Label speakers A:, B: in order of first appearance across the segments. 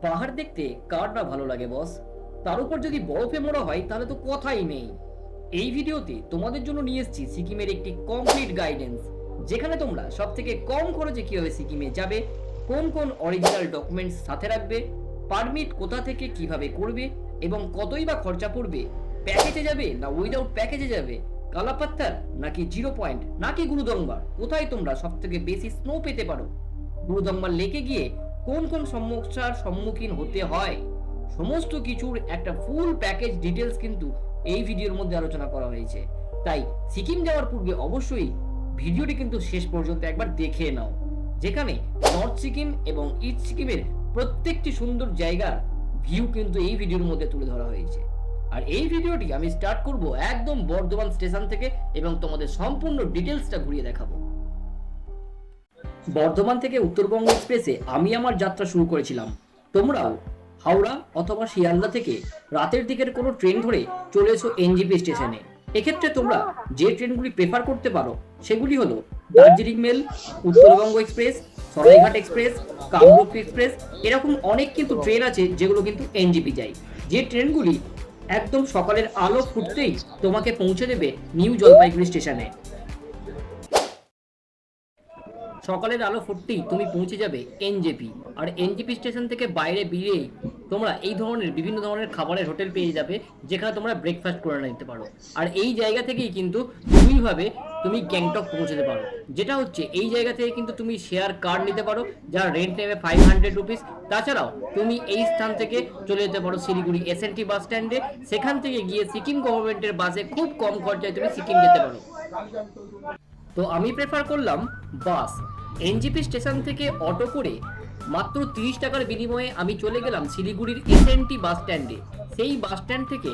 A: পাহাড় দেখতে কার না ভালো লাগে বস। তার উপর যদি বরফে মোড়া হয় তাহলে তো কথাই নেই। এই ভিডিওতে তোমাদের জন্য নিয়ে এসেছি সিকিমের একটি কমপ্লিট গাইডেন্স, যেখানে তোমরা সব থেকে কম খরচে কিভাবে সিকিমে যাবে, কোন কোন অরিজিনাল ডকুমেন্টস সাথে রাখবে, পারমিট কোথা থেকে কিভাবে করবে এবং কতই বা খরচা পড়বে, প্যাকেজে যাবে না উইদাউট প্যাকেজে যাবে, কালাপাত্থার নাকি জিরো পয়েন্ট নাকি গুরুদঙ্গা, কোথায় তোমরা সব থেকে বেশি স্নো পেতে পারো, গুরুদম্বার লেকে গিয়ে কোন কোন সমস্যার সম্মুখীন হতে হয়, সমস্ত কিছুর একটা ফুল প্যাকেজ ডিটেলস কিন্তু এই ভিডিওর মধ্যে আলোচনা করা হয়েছে। তাই সিকিম যাওয়ার পূর্বে অবশ্যই ভিডিওটি কিন্তু শেষ পর্যন্ত একবার দেখে নাও, যেখানে নর্থ সিকিম এবং ইস্ট সিকিমের প্রত্যেকটি সুন্দর জায়গার ভিউ কিন্তু এই ভিডিওর মধ্যে তুলে ধরা হয়েছে। আর এই ভিডিওটি আমি স্টার্ট করব একদম বর্ধমান স্টেশন থেকে এবং তোমাদের সম্পূর্ণ ডিটেলসটা ঘুরিয়ে দেখাবো। বর্ধমান থেকে উত্তরবঙ্গ এক্সপ্রেসে আমি আমার যাত্রা শুরু করেছিলাম। তোমরাও হাওড়া অথবা শিয়ালদা থেকে রাতের দিকের কোনো ট্রেন ধরে চলে এসো এনজেপি স্টেশনে। এক্ষেত্রে তোমরা যে ট্রেনগুলি প্রেফার করতে পারো সেগুলি হলো Darjeeling mail, Uttarbanga express, Saraighat express, Kamrup express. এরকম অনেক কিন্তু ট্রেন আছে যেগুলো কিন্তু এনজেপি যায়, যে ট্রেনগুলি একদম সকালের আলো ফুটতেই তোমাকে পৌঁছে দেবে নিউ জলপাইগুড়ি স্টেশনে। সকালের আলো ফুটতেই তুমি পৌঁছে যাবে এনজেপি। আর এনজেপি স্টেশন থেকে বাইরে বেরিয়েই তোমরা এই ধরনের বিভিন্ন ধরনের খাবারের হোটেল পেয়ে যাবে, যেখানে তোমরা ব্রেকফাস্ট করে নিতে পারো। আর এই জায়গা থেকেই কিন্তু দুইভাবে তুমি গ্যাংটক পৌঁছতে পারো, যেটা হচ্ছে এই জায়গা থেকে কিন্তু তুমি শেয়ার কার নিতে পারো, যার রেন্ট নেবে 500 রুপিস। তাছাড়াও তুমি এই স্থান থেকে চলে যেতে পারো শিলিগুড়ি এসএনটি বাস স্ট্যান্ডে, সেখান থেকে গিয়ে সিকিম গভর্নমেন্টের বাসে খুব কম খরচায় তুমি সিকিম যেতে পারো। তো আমি প্রেফার করলাম বাস। এনজেপি স্টেশন থেকে অটো করে মাত্র 30 টাকার বিনিময়ে আমি চলে গেলাম শিলিগুড়ির এসএনটি বাস স্ট্যান্ডে। সেই বাস স্ট্যান্ড থেকে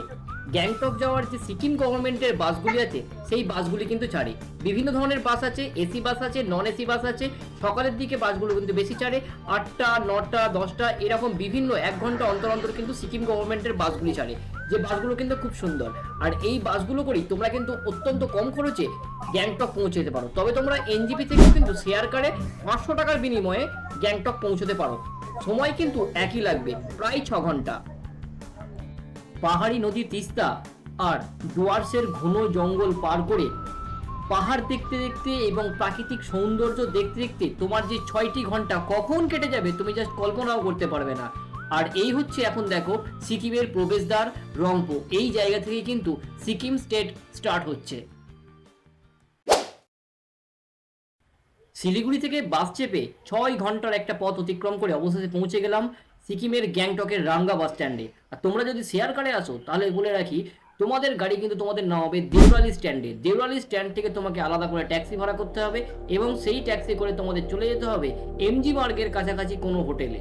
A: গ্যাংটক যাওয়ার যে সিকিম গভর্নমেন্টের বাসগুলি আছে সেই বাসগুলি কিন্তু ছাড়ে। বিভিন্ন ধরনের বাস আছে, এসি বাস আছে, নন এসি বাস আছে। সকালের দিকে বাসগুলো কিন্তু বেশি ছাড়ে, 8টা 9টা 10টা এরকম বিভিন্ন 1 ঘন্টা অন্তর অন্তর কিন্তু সিকিম গভর্নমেন্টের বাসগুলি ছাড়ে, যে বাসগুলো কিন্তু খুব সুন্দর। আর এই বাসগুলো করেই তোমরা কিন্তু অত্যন্ত কম খরচে গ্যাংটক পৌঁছে যেতে পারো। তবে তোমরা এনজেপি থেকেও কিন্তু শেয়ার কারে 500 টাকার বিনিময়ে গ্যাংটক পৌঁছতে পারো। সময় কিন্তু একই লাগবে, প্রায় 6 ঘন্টা। পাহাড়ি নদী তিস্তা আর ডুয়ার্সের ঘন জঙ্গল পার করে পাহাড় দেখতে দেখতে এবং প্রাকৃতিক সৌন্দর্য দেখতে দেখতে তোমার যে 6টি ঘন্টা কখন কেটে যাবে তুমি জাস্ট কল্পনাও করতে পারবে না। আর এই হচ্ছে এখন দেখো সিকিমের প্রবেশদ্বার রংপো। এই জায়গা থেকে কিন্তু সিকিম স্টেট স্টার্ট হচ্ছে। শিলিগুড়ি থেকে বাস চেপে 6 ঘন্টার একটা পথ অতিক্রম করে অবশেষে পৌঁছে গেলাম সিকিমের গ্যাংটকের রাঙ্গা বাস স্ট্যান্ডে। আর তোমরা যদি শেয়ার কারে আসো তাহলে বলে রাখি, তোমাদের গাড়ি কিন্তু তোমাদের নেওয়া হবে দেওরালি স্ট্যান্ডে। দেওরালি স্ট্যান্ড থেকে তোমাকে আলাদা করে ট্যাক্সি ভাড়া করতে হবে এবং সেই ট্যাক্সি করে তোমাদের চলে যেতে হবে এমজি মার্গের কাছাকাছি কোনো হোটেলে।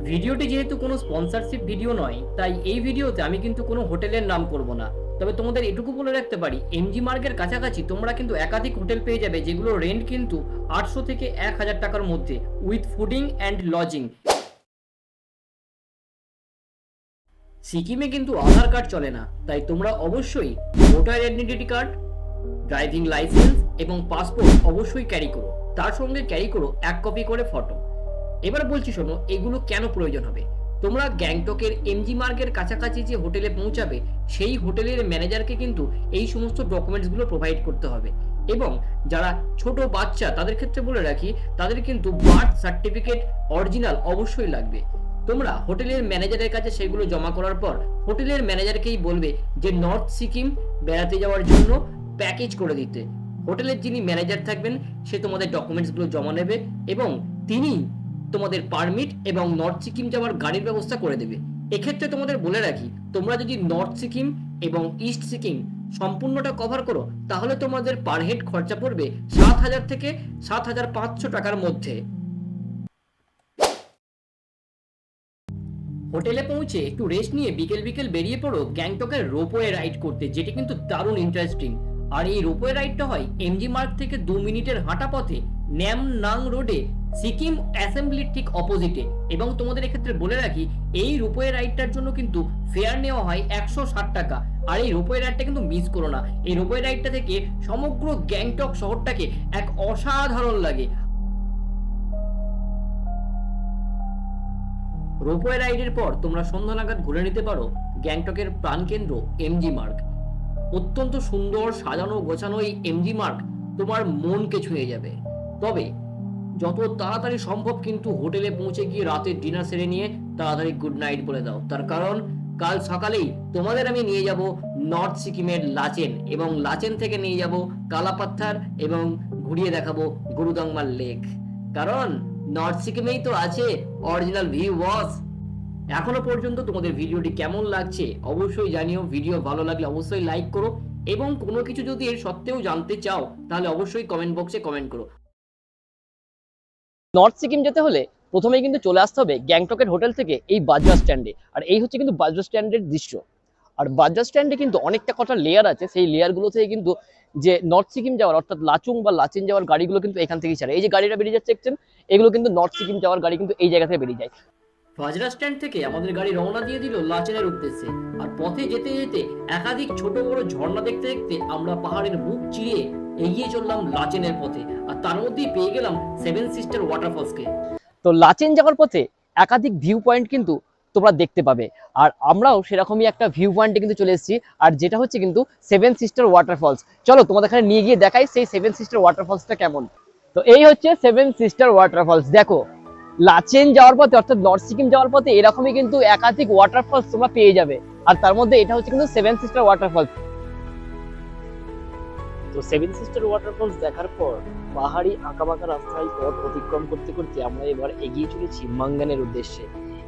A: ভিডিওটি যেহেতু কোনো স্পন্সরশিপ ভিডিও নয়, তাই এই ভিডিওতে আমি কিন্তু কোনো হোটেলের নাম করব না। তবে তোমাদের এটুকু বলে রাখতে পারি, এমজি মার্গের কাছাকাছি তোমরা কিন্তু একাধিক হোটেল পেয়ে যাবে, যেগুলো রেন্ট কিন্তু 800 থেকে 1000 টাকার মধ্যে উইথ ফুডিং অ্যান্ড লজিং। সিকিমে কিন্তু আধার কার্ড চলে না, তাই তোমরা অবশ্যই voter identity card, driving licence এবং পাসপোর্ট অবশ্যই ক্যারি করো। তার সঙ্গে ক্যারি করো 1 কপি করে ফটো। এবার বলছি শোনো, এগুলো কেন প্রয়োজন হবে। তোমরা গ্যাংটকের এমজি মার্গের কাছাকাছি যে হোটেলে পৌঁছাবে সেই হোটেলের ম্যানেজারকে কিন্তু এই সমস্ত ডকুমেন্টসগুলো প্রোভাইড করতে হবে। এবং যারা ছোট বাচ্চা তাদের ক্ষেত্রে বলে রাখি, তাদের কিন্তু বার্থ সার্টিফিকেট অরিজিনাল অবশ্যই লাগবে। তোমরা হোটেলের ম্যানেজারের কাছে সেগুলো জমা করার পর হোটেলের ম্যানেজারকেই বলবে যে নর্থ সিকিম বেড়াতে যাওয়ার জন্য প্যাকেজ করে দিতে। হোটেলের যিনি ম্যানেজার থাকবেন সে তোমাদের ডকুমেন্টসগুলো জমা নেবে এবং তিনি তোমাদের পারমিট এবং নর্থ সিকিম যাওয়ার গাড়ির ব্যবস্থা করে দেবে। এক্ষেত্রে তোমাদের বলে রাখি, তোমরা যদি নর্থ সিকিম এবং ইস্ট সিকিম সম্পূর্ণটা কভার করো তাহলে তোমাদের পার হেড খরচা পড়বে 7000 থেকে 7500 টাকার মধ্যে। হোটেলে পৌঁছে একটু রেস্ট নিয়ে বিকেল বিকেল বেরিয়ে পড়ো গ্যাংটকের রোপওয়ে রাইড করতে, যেটি কিন্তু দারুণ ইন্টারেস্টিং। আর এই রোপওয়ে রাইডটা হয় এমজি মার্গ থেকে 2 মিনিটের হাঁটা পথে ন্যামনাং রোডে সিকিম অ্যাসেম্বলির ঠিক অপোজিটে। এবং তোমাদের এক্ষেত্রে বলে রাখি, এই রোপওয়ে রাইডটার জন্য কিন্তু ফেয়ার নেওয়া হয় 160 টাকা। আর এই রোপওয়ে রাইডটা কিন্তু মিস করো না। এই রোপওয়ে রাইডটা থেকে সমগ্র গ্যাংটক শহরটাকে এক অসাধারণ লাগে। রোপওয়ে রাইডের পর তোমরা সন্ধ্যা নাগাদ ঘুরে নিতে পারো গ্যাংটকের প্রাণকেন্দ্র এমজি মার্গ। অত্যন্ত সুন্দর সাজানো গোছানো এই এমজি মার্গ তোমার মনকে ছুঁয়ে যাবে। তবে যত তাড়াতাড়ি সম্ভব কিন্তু হোটেলে পৌঁছে গিয়ে রাতের ডিনার সেরে নিয়ে তাড়াতাড়ি গুড নাইট বলে দাও, তার কারণ কাল সকালেই তোমাদের আমি নিয়ে যাব নর্থ সিকিমের লাচেন, এবং লাচেন থেকে নিয়ে যাব কালাপাত্থার এবং ঘুরিয়ে দেখাবো গুরুদংমার লেক। কারণ নর্থ সিকিমেই তো আছে অরিজিনাল ভিউ বস। এখনো পর্যন্ত তোমাদের ভিডিওটি কেমন লাগছে অবশ্যই জানিও। ভিডিও ভালো লাগলে অবশ্যই লাইক করো, এবং কোনো কিছু যদি এর সত্ত্বেও জানতে চাও তাহলে অবশ্যই কমেন্ট বক্সে কমেন্ট করো।
B: নর্থ সিকিম যেতে হলে প্রথমেই কিন্তু চলে আসতে হবে গ্যাংটকের হোটেল থেকে এই বাজরা স্ট্যান্ডে। আর এই হচ্ছে কিন্তু বাজরা স্ট্যান্ডের দৃশ্য। আর বাজরা স্ট্যান্ডে কিন্তু অনেকটা কটা লেয়ার আছে, সেই লেয়ারগুলো থেকে কিন্তু যে নর্থ সিকিম যাওয়ার অর্থাৎ লাচুং বা লাচেন যাওয়ার গাড়িগুলো কিন্তু এখান থেকেই ছাড়ে। এই যে গাড়িটা বেরিয়ে যাচ্ছে দেখছেন, এগুলো কিন্তু নর্থ সিকিম যাওয়ার গাড়ি কিন্তু এই জায়গা থেকে বেরিয়ে যায়।
A: বাজরা স্ট্যান্ড থেকে আমাদের গাড়ি রওনা দিয়ে দিল লাচেনের উদ্দেশ্যে। আর পথে যেতে যেতে একাধিক ছোট বড় ঝর্ণা দেখতে দেখতে আমরা পাহাড়ের বুক চিরিয়ে এগিয়ে চললাম লাচেনের পথে, আর তার মধ্যেই পেয়ে গেলাম সেভেন সিস্টার ওয়াটারফলসকে।
B: তো লাচেন যাওয়ার পথে একাধিক ভিউ পয়েন্ট কিন্তু তোমরা দেখতে পাবে, আর আমরাও সেরকমই একটা ভিউ পয়েন্টে কিন্তু চলে এসেছি, আর যেটা হচ্ছে কিন্তু সেভেন সিস্টার ওয়াটারফলস। চলো তোমাদের এখানে নিয়ে গিয়ে দেখাই সেই সেভেন সিস্টার ওয়াটারফলসটা কেমন। তো এই হচ্ছে সেভেন সিস্টার ওয়াটারফলস। দেখো, লাচেন যাওয়ার পথে অর্থাৎ নর্থ সিকিম যাওয়ার পথে এরকমই কিন্তু একাধিক ওয়াটারফলস তোমরা পেয়ে যাবে, আর তার মধ্যে এটা হচ্ছে কিন্তু সেভেন সিস্টার ওয়াটারফলস। তো সেভেন সিস্টার ওয়াটারফলস দেখার পর পাহাড়ি আঁকাবাঁকা রাস্তায় পথ অতিক্রম করতে করতে আমরা এবার এগিয়ে চলেছি মাঙ্গানের উদ্দেশ্যে,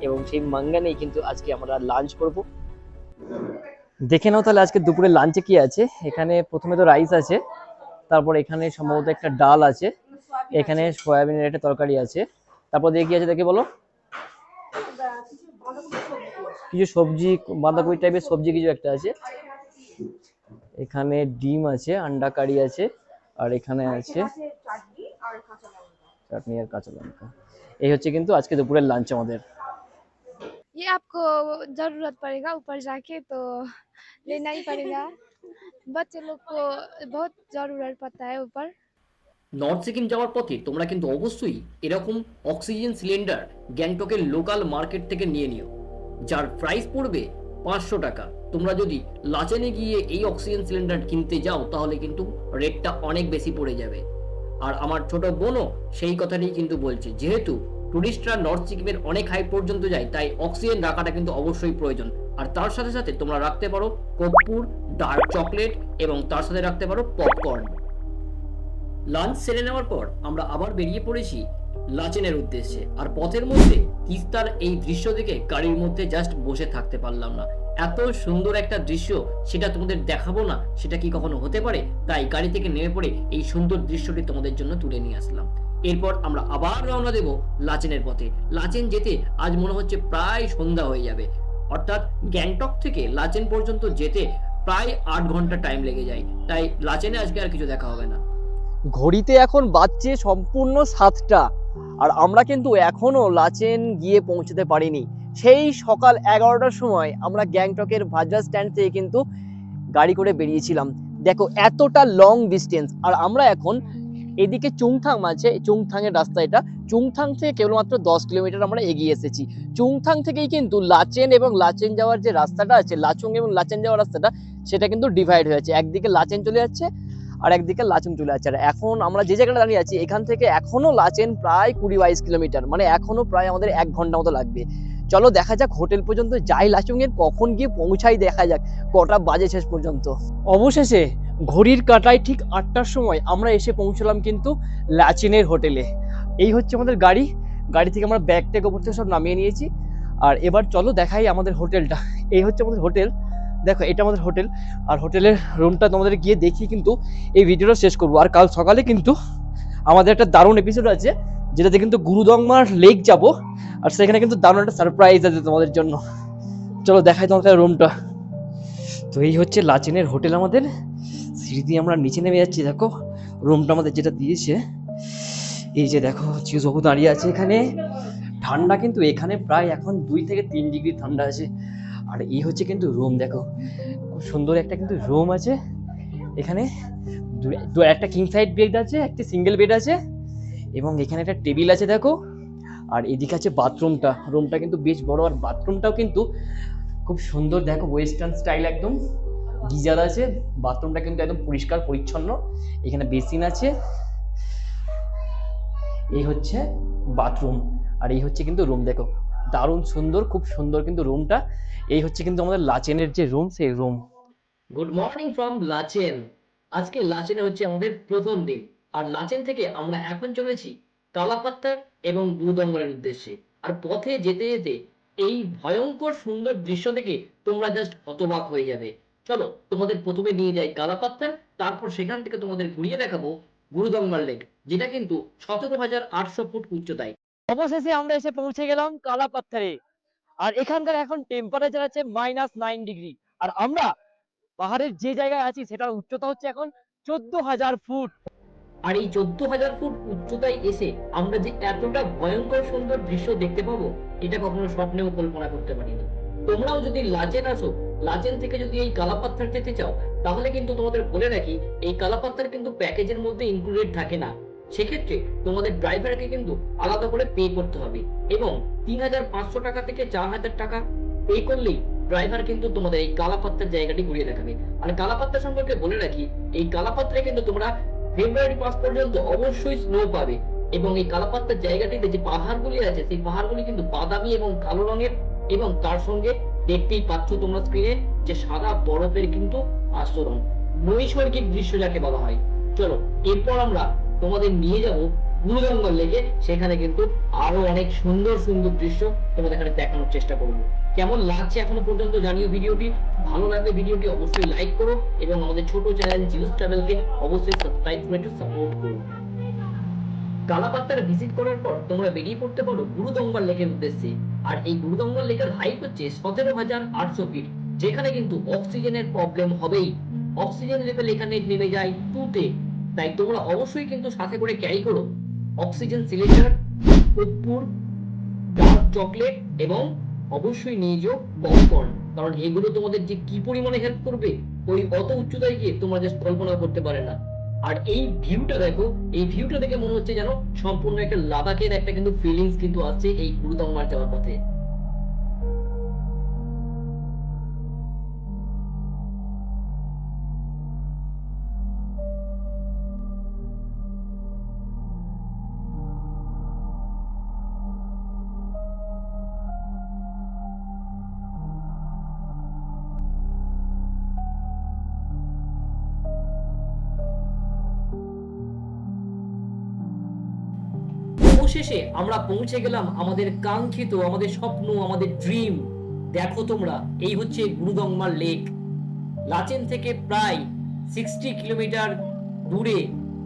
B: এবং সেই মাঙ্গানেই কিন্তু আজকে আমরা লাঞ্চ করব। দেখে নাও তাহলে আজকে দুপুরে লাঞ্চে কি আছে। এখানে প্রথমে তো রাইস আছে, তারপর এখানে সম্ভবত একটা ডাল আছে, এখানে সয়াবিনের একটা তরকারি আছে, তারপর দিয়ে কি আছে দেখে বলো, কিছু সবজি, বাঁধাকপি টাইপের সবজি কিছু একটা আছে, এখানে ডিম আছে, আন্ডা কারি আছে, আর এখানে আছে চাটনি আর কাঁচা লঙ্কা। এই হচ্ছে কিন্তু আজকে দুপুরের লাঞ্চ আমাদের।
C: ये आपको जरूरत पड़ेगा ऊपर जाके तो लेना ही पड़ेगा। बच्चे लोग को बहुत जरूरत पड़ता है ऊपर।
A: নর্থ সিকিম যাওয়ার পথে তোমরা কিন্তু অবশ্যই এরকম অক্সিজেন সিলিন্ডার গ্যাংটকের লোকাল মার্কেট থেকে নিয়ে নিও, যার প্রাইস পড়বে 500 টাকা। তোমরা যদি লাচেনে গিয়ে এই অক্সিজেন সিলিন্ডার কিনতে যাও তাহলে কিন্তু রেটটা অনেক বেশি পড়ে যাবে। আর আমার ছোট বোনও সেই কথাটাই কিন্তু বলছে, যেহেতু টুরিস্টরা নর্থ সিকিমের অনেক হাই পর্যন্ত যায় তাই অক্সিজেন রাখাটা কিন্তু অবশ্যই প্রয়োজন। আর তার সাথে সাথে তোমরা রাখতে পারো কর্পূর, ডার্ক চকলেট, এবং তার সাথে রাখতে পারো পপকর্ন। লাঞ্চ সেরে নেওয়ার পর আমরা আবার বেরিয়ে পড়েছি লাচেনের উদ্দেশ্যে। আর পথের মধ্যে তিস্তার এই দৃশ্য দেখে গাড়ির মধ্যে জাস্ট বসে থাকতে পারলাম না। এত সুন্দর একটা দৃশ্য, সেটা তোমাদের দেখাবো না সেটা কি কখনো হতে পারে? তাই গাড়ি থেকে নেমে পড়ে এই সুন্দর দৃশ্যটি তোমাদের জন্য তুলে নিয়ে আসলাম। এরপর আমরা আবার রওনা দেব লাচেনের পথে। লাচেন যেতে আজ মনে হচ্ছে প্রায় সন্ধ্যা হয়ে যাবে, অর্থাৎ গ্যাংটক থেকে লাচেন পর্যন্ত যেতে প্রায় 8 ঘন্টা টাইম লেগে যায়। তাই লাচেনে আজকে আর কিছু দেখা হবে না।
B: ঘড়িতে এখন বাজছে সম্পূর্ণ 7টা, আর আমরা কিন্তু এখনো লাচেন গিয়ে পৌঁছতে পারিনি। সেই সকাল 11টার সময় আমরা গ্যাংটকের বাজরা স্ট্যান্ড থেকে কিন্তু গাড়ি করে বেরিয়েছিলাম। দেখো এতটা লং ডিস্টেন্স, আর আমরা এখন এদিকে চুংথাং আছে, চুংথাংয়ের রাস্তা এটা। চুংথাং থেকে কেবলমাত্র 10 কিলোমিটার আমরা এগিয়ে এসেছি। চুংথাং থেকেই কিন্তু লাচেন এবং লাচেন যাওয়ার যে রাস্তাটা আছে, লাচুং এবং লাচেন যাওয়ার রাস্তাটা, সেটা কিন্তু ডিভাইড হয়েছে। একদিকে লাচেন চলে যাচ্ছে আর একদিকে লাচুং চলে যাচ্ছে। আর এখন আমরা যে জায়গাটা দাঁড়িয়ে আছি এখান থেকে এখনো লাচেন প্রায় 20-22 কিলোমিটার, মানে এখনো প্রায় আমাদের 1 ঘন্টা মতো লাগবে। চলো দেখা যাক হোটেল পর্যন্ত যাই লাচুং এর, কখন গিয়ে পৌঁছাই দেখা যাক কটা বাজে শেষ পর্যন্ত। অবশেষে ঘড়ির কাঁটায় ঠিক 8টার সময় আমরা এসে পৌঁছলাম কিন্তু লাচেনের হোটেলে। এই হচ্ছে আমাদের গাড়ি, গাড়ি থেকে আমরা ব্যাগ ট্যাগ ওপর থেকে সব নামিয়ে নিয়েছি। আর এবার চলো দেখাই আমাদের হোটেলটা। এই হচ্ছে আমাদের হোটেল, দেখো এটা আমাদের হোটেল। আর হোটেলের রুমটা তোমাদের গিয়ে দেখিয়ে কিন্তু এই ভিডিওটা শেষ করবো। আর কাল সকালে কিন্তু আমাদের একটা দারুণ এপিসোড আছে, যেটাতে কিন্তু গুরুদংমার লেক যাব, আর সেখানে কিন্তু দারুণ একটা সারপ্রাইজ আছে তোমাদের জন্য। চলো দেখাই তোমাদের রুমটা। তো এই হচ্ছে লাচেনের হোটেল আমাদের। সিঁড়ি দিয়ে আমরা নিচে নেমে যাচ্ছি। দেখো রুমটা আমাদের যেটা দিয়েছে, এই যে দেখো চিউবাবু দাঁড়িয়ে আছে এখানে। ঠান্ডা কিন্তু এখানে প্রায় এখন 2 থেকে 3 ডিগ্রি ঠান্ডা আছে। আর এই হচ্ছে কিন্তু রুম, দেখো খুব সুন্দর একটা কিন্তু রুম আছে এখানে। একটা কিং সাইড বেড আছে, একটা সিঙ্গেল বেড আছে, এবং এখানে একটা টেবিল আছে দেখো। আর এদিকে আছে বাথরুমটা, রুমটা কিন্তু বেশ বড়, আর বাথরুমটাও কিন্তু খুব সুন্দর, দেখো ওয়েস্টার্ন স্টাইল, একদম গিজার আছে, বাথরুমটা কিন্তু একদম পরিষ্কার পরিচ্ছন্ন, এখানে বেসিন আছে, এই হচ্ছে বাথরুম, আর এই হচ্ছে কিন্তু রুম, দেখো দারুণ সুন্দর, খুব সুন্দর কিন্তু রুমটা। এই হচ্ছে কিন্তু আমাদের লাচেনের যে রুম, সেই room.
A: Good morning from Lachen. আজকে লাচেনে হচ্ছে আমাদের প্রথম দিন, আর লাচেন থেকে আমরা এখন চলেছি কালাপাত্তার এবং গুরুদঙ্গলের উদ্দেশ্যে। আর পথে যেতে যেতে এই ভয়ঙ্কর সুন্দর দৃশ্য দেখে তোমরা জাস্ট হতবাক হয়ে যাবে। চলো তোমাদের প্রথমে নিয়ে যাই কালাপাত্তার, তারপর সেখান থেকে তোমাদের ঘুরিয়ে দেখাবো গুরুদঙ্গল লেক, যেটা কিন্তু 17,800 ফুট উচ্চতায়।
B: অবশেষে আমরা এসে পৌঁছে গেলাম কালাপাত্থারে, আর এখানকার এখন টেম্পারেচার আছে -9 ডিগ্রি, আর আমরা পাহাড়ের যে জায়গায় আছি সেটার উচ্চতা হচ্ছে এখন 14,000 ফুট।
A: আর এই 14,000 ফুট উচ্চতায় এসে আমরা যে এতটা ভয়ঙ্কর সুন্দর দৃশ্য দেখতে পাবো, এটা কখনো স্বপ্নেও কল্পনা করতে পারিনি। তোমরাও যদি লাচেন আসো, লাচেন থেকে যদি এই কালাপাত্থার যেতে চাও, তাহলে কিন্তু তোমাদের বলে রাখি, এই কালাপাত্থার কিন্তু প্যাকেজের মধ্যে ইনক্লুডেড থাকে না। সেক্ষেত্রে তোমাদের ড্রাইভারকে কিন্তু আলাদা করে পে করতে হবে, এবং 3,500 টাকা থেকে 4,000 টাকা পে করলেই ড্রাইভার কিন্তু তোমাদের এই কালাপাত্তার জায়গাটি ঘুরিয়ে দেখাবে। আর কালাপাত্তা সম্পর্কে বলে রাখি, এই কালাপাত্রে কিন্তু তোমরা ফেব্রুয়ারি 5 পর্যন্ত অবশ্যই স্নো পাবে, এবং এই কালাপাত্তার জায়গাটিতে যে পাহাড়গুলি আছে, সেই পাহাড়গুলি কিন্তু বাদামি এবং কালো রঙের, এবং তার সঙ্গে দেখতেই পাচ্ছ তোমরা স্ক্রিনে যে সাদা বরফের কিন্তু আস্তরণ, নৈসর্গিক দৃশ্য যাকে বলা হয়। চলো এরপর আমরা তোমাদের নিয়ে যাব গুরুদঙ্গল লেকে, সেখানে কিন্তু আরো অনেক সুন্দর সুন্দর দৃশ্য তোমাদের এখানে দেখানোর চেষ্টা করবো। কেমন লাগছে এখনো পর্যন্ত জানিও ভিডিওটি। ভালো লাগলে ভিডিওটি অবশ্যই লাইক করো, এবং আমাদের ছোট চ্যানেল জিউস ট্রাভেলকে অবশ্যই সাবস্ক্রাইব করে একটু সাপোর্ট করো। কালাপাত্তার ভিজিট করার পর তোমরা বেরিয়ে পড়তে পারো গুরুদঙ্গল লেকের উদ্দেশ্যে। আর এই গুরুদঙ্গল লেকের হাইট হচ্ছে 17,800 ফিট, যেখানে কিন্তু অক্সিজেনের প্রবলেম হবেই। অক্সিজেন লেভেল এখানে নেমে যায় 2-তে, তাই তোমরা অবশ্যই কিন্তু সাথে করে ক্যারি করো অক্সিজেন সিলিন্ডার, কর্পূর, ডার্ক চকলেট, এবং অবশ্যই নিয়ে যাও পপকর্ন, কারণ এগুলো তোমাদের যে কি পরিমাণে হেল্প করবে ওই অত উচ্চতায় গিয়ে তোমরা জাস্ট কল্পনা করতে পারে না। আর এই ভিউটা দেখো, এই ভিউটা দেখে মনে হচ্ছে যেন সম্পূর্ণ একটা লাদাখের একটা কিন্তু ফিলিংস কিন্তু আসছে এই গুরুদঙ্গল যাওয়ার পথে। অবশেষে আমরা পৌঁছে গেলাম আমাদের কাঙ্ক্ষিত, আমাদের স্বপ্ন, আমাদের ড্রিম। দেখো তোমরা, এই হচ্ছে গুরুদঙ্গল লেক। লাচেন থেকে প্রায় 60 কিলোমিটার দূরে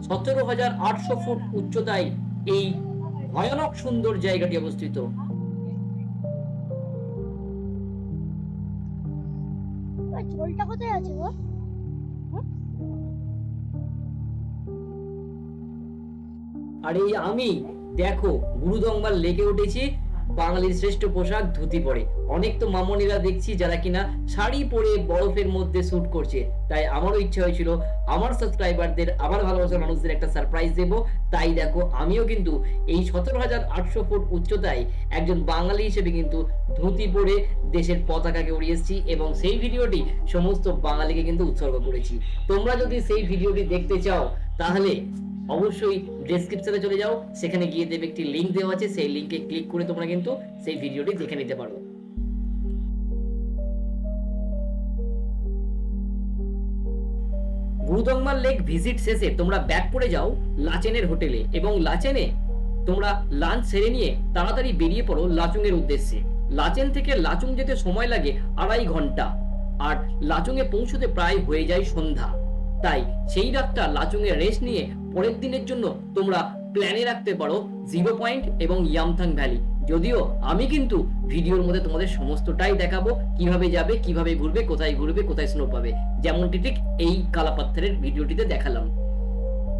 A: 17,800 ফুট উচ্চতায় এই ভয়ানক সুন্দর জায়গাটি অবস্থিত।
C: জলটা কোথায় আছে গো?
A: আর এই আমি দেখো গুরুদঙ্গল লেকে উঠেছি বাঙালির শ্রেষ্ঠ পোশাক ধুতি পরে। অনেক তো মামনিরা দেখছি যারা কিনা শাড়ি পরে বরফের মধ্যে শুট করছে, তাই আমারও ইচ্ছা হয়েছিল আমার সাবস্ক্রাইবারদের, আমার ভালোবাসার মানুষদের একটা সারপ্রাইজ দেব। তাই দেখো আমিও কিন্তু এই 17,800 ফুট উচ্চতায় একজন বাঙালি হিসেবে কিন্তু ধুতি পরে দেশের পতাকাকে উড়িয়ে এসেছি, এবং সেই ভিডিওটি সমস্ত বাঙালিকে কিন্তু উৎসর্গ করেছি। তোমরা যদি সেই ভিডিওটি দেখতে চাও তাহলে অবশ্যই ডেসক্রিপশনে চলে যাও, সেখানে গিয়ে দেবে একটি লিংক দেওয়া আছে, সেই লিংকে ক্লিক করে তোমরা কিন্তু সেই ভিডিওটি দেখে নিতে পারো। গুরুদঙ্গল লেক ভিজিট শেষে তোমরা ব্যাক করে যাও লাচেনের হোটেলে, এবং লাচেনে তোমরা লাঞ্চ সেরে নিয়ে তাড়াতাড়ি বেরিয়ে পড়ো লাচুং এর উদ্দেশ্যে। লাচেন থেকে লাচুং যেতে সময় লাগে 2.5 ঘন্টা, আর লাচুং এ পৌঁছতে প্রায় হয়ে যায় সন্ধ্যা। তাই সেই রাতটা লাচুং এ রেস্ট নিয়ে পরের দিনের জন্য তোমরা প্ল্যানে রাখতে পারো জিরো পয়েন্ট এবং ইয়ামথাং ভ্যালি। যদিও আমি কিন্তু ভিডিওর মধ্যে তোমাদের সমস্তটাই দেখাবো, কিভাবে যাবে, কিভাবে ঘুরবে, কোথায় স্নো পাবে, যেমনটি ঠিক এই কালাপাত্থারের ভিডিওটিতে দেখালাম।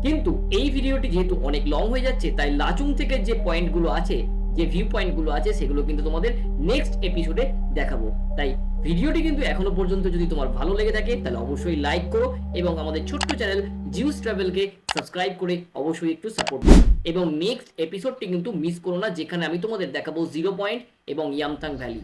A: কিন্তু এই ভিডিওটি যেহেতু অনেক লং হয়ে যাচ্ছে, তাই লাচুং থেকে যে পয়েন্টগুলো আছে, যে ভিউ পয়েন্টগুলো আছে, সেগুলো কিন্তু তোমাদের নেক্সট এপিসোডে দেখাবো। তাই ভিডিওটি কিন্তু এখনো পর্যন্ত যদি তোমার ভালো লেগে থাকে তাহলে অবশ্যই লাইক করো এবং আমাদের ছোট্ট চ্যানেল জিউস ট্রাভেলকে সাবস্ক্রাইব করে অবশ্যই একটু সাপোর্ট করো। এবং নেক্সট এপিসোডটি কিন্তু মিস করো না, যেখানে আমি তোমাদের দেখাবো 0 পয়েন্ট এবং ইয়ামথাং ভ্যালি।